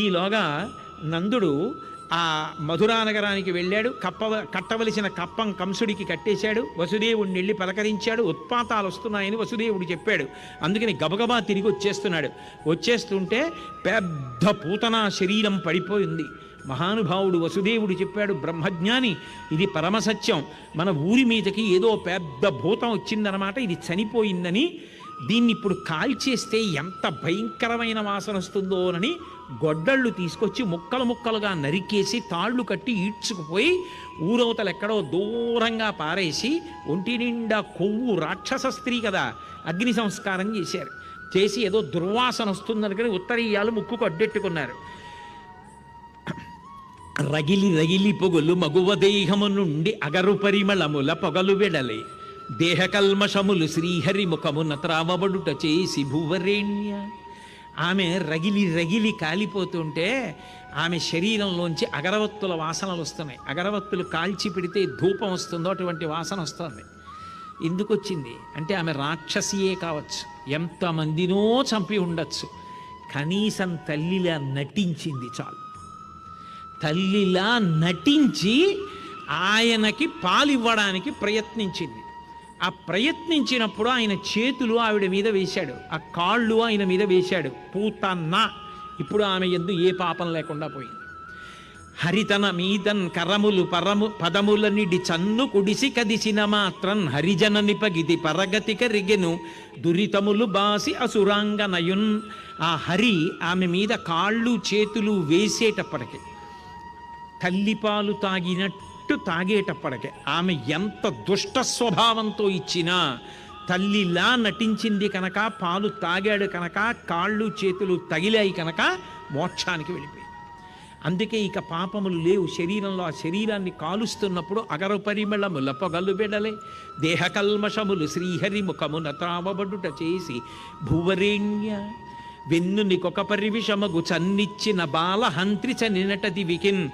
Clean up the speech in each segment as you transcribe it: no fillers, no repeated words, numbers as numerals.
ఈలోగా నందుడు ఆ మధురానగరానికి వెళ్ళాడు. కట్టవలసిన కప్పం కంసుడికి కట్టేశాడు. వసుదేవుడిని వెళ్ళి పలకరించాడు. ఉత్పాతాలు వస్తున్నాయని వసుదేవుడు చెప్పాడు. అందుకని గబగబా తిరిగి వచ్చేస్తుంటే పెద్ద పూతన శరీరం పడిపోయింది. మహానుభావుడు వసుదేవుడు చెప్పాడు, బ్రహ్మజ్ఞాని, ఇది పరమసత్యం, మన ఊరి మీదకి ఏదో పెద్ద భూతం వచ్చిందనమాట, ఇది చనిపోయిందని, దీన్ని ఇప్పుడు కాల్చేస్తే ఎంత భయంకరమైన వాసన వస్తుందోనని గొడ్డళ్ళు తీసుకొచ్చి ముక్కలు ముక్కలుగా నరికేసి తాళ్ళు కట్టి ఈడ్చుకుపోయి ఊరవతలు ఎక్కడో దూరంగా పారేసి ఒంటి నిండా కొవ్వు, రాక్షస స్త్రీ కదా, అగ్ని సంస్కారం చేసి ఏదో దుర్వాసన వస్తుందనుకని ఉత్తరీయాలు ముక్కుకు అడ్డెట్టుకున్నారు. రగిలి రగిలి పొగులు మగువ దేహము నుండి అగరు పరిమళముల పొగలు వెడలే, దేహకల్మషములు శ్రీహరి ముఖమున త్రావబడుట చేసి భూవరేణ్య. ఆమె రగిలి రగిలి కాలిపోతుంటే ఆమె శరీరంలోంచి అగరవత్తుల వాసనలు వస్తున్నాయి. అగరవత్తులు కాల్చి పెడితే ధూపం వస్తుందో అటువంటి వాసన వస్తుంది. ఎందుకు వచ్చింది అంటే ఆమె రాక్షసియే కావచ్చు, ఎంతమందినో చంపి ఉండొచ్చు, కనీసం తల్లిలా నటించింది చాలు. తల్లిలా నటించి ఆయనకి పాలివ్వడానికి ప్రయత్నించింది. ఆ ప్రయత్నించినప్పుడు ఆయన చేతులు ఆవిడ మీద వేశాడు, ఆ కాళ్ళు ఆయన మీద వేశాడు. పూతన్న, ఇప్పుడు ఆమె యందు ఏ పాపం లేకుండా పోయింది. హరితన మీదన్ కరములు పదములనిడి చన్ను కుడిసి కదిసిన మాత్రం హరిజన నిపగిది పరగతిక రిగెను దురితములు బాసి అసురాంగనయున్. ఆ హరి ఆమె మీద కాళ్ళు చేతులు వేసేటప్పటికి, తల్లిపాలు తాగేటప్పటికే ఆమె ఎంత దుష్ట స్వభావంతో ఇచ్చినా తల్లిలా నటించింది కనుక, పాలు తాగాడు కనుక, కాళ్ళు చేతులు తగిలాయి కనుక మోక్షానికి వెళ్ళిపోయి. అందుకే ఇక పాపములు లేవు శరీరంలో. ఆ శరీరాన్ని కాలుస్తున్నప్పుడు అగరు పరిమళముల పొగలు వెడలే, దేహకల్మషములు శ్రీహరి ముఖమున త్రావబడుట చేసి భూవరేణ్య. వెన్నునికొక పరివిషమగు చన్నిచ్చిన బాలహంత్రి చనినటది వికిన్,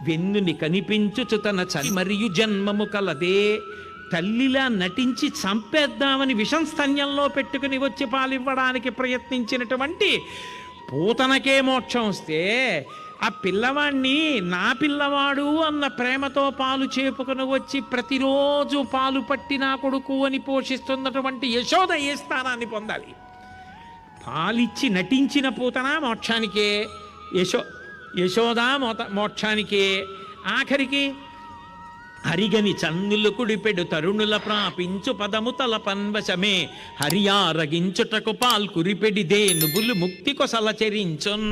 వెన్నుని కనిపించుచు తన చలి మరియు జన్మము కలదే. తల్లిలా నటించి చంపేద్దామని విషం స్తన్యంలో పెట్టుకుని వచ్చి పాలివ్వడానికి ప్రయత్నించినటువంటి పూతనకే మోక్షం వస్తే, ఆ పిల్లవాణ్ణి నా పిల్లవాడు అన్న ప్రేమతో పాలు చేపుకుని వచ్చి ప్రతిరోజు పాలు పట్టి నా కొడుకు అని పోషిస్తున్నటువంటి యశోద ఏ స్థానాన్ని పొందాలి? పాలిచ్చి నటించిన పూతన మోక్షానికే, యశోదా మోక్షానికే. ఆఖరికి హరిగని చన్నులు కుడిపెడు తరుణుల ప్రాపించు పదము తల పన్వశమే, హరియారగించుటకు పాల్కురిపెడిదే నుబులు ముక్తి కొసల చెరించున్.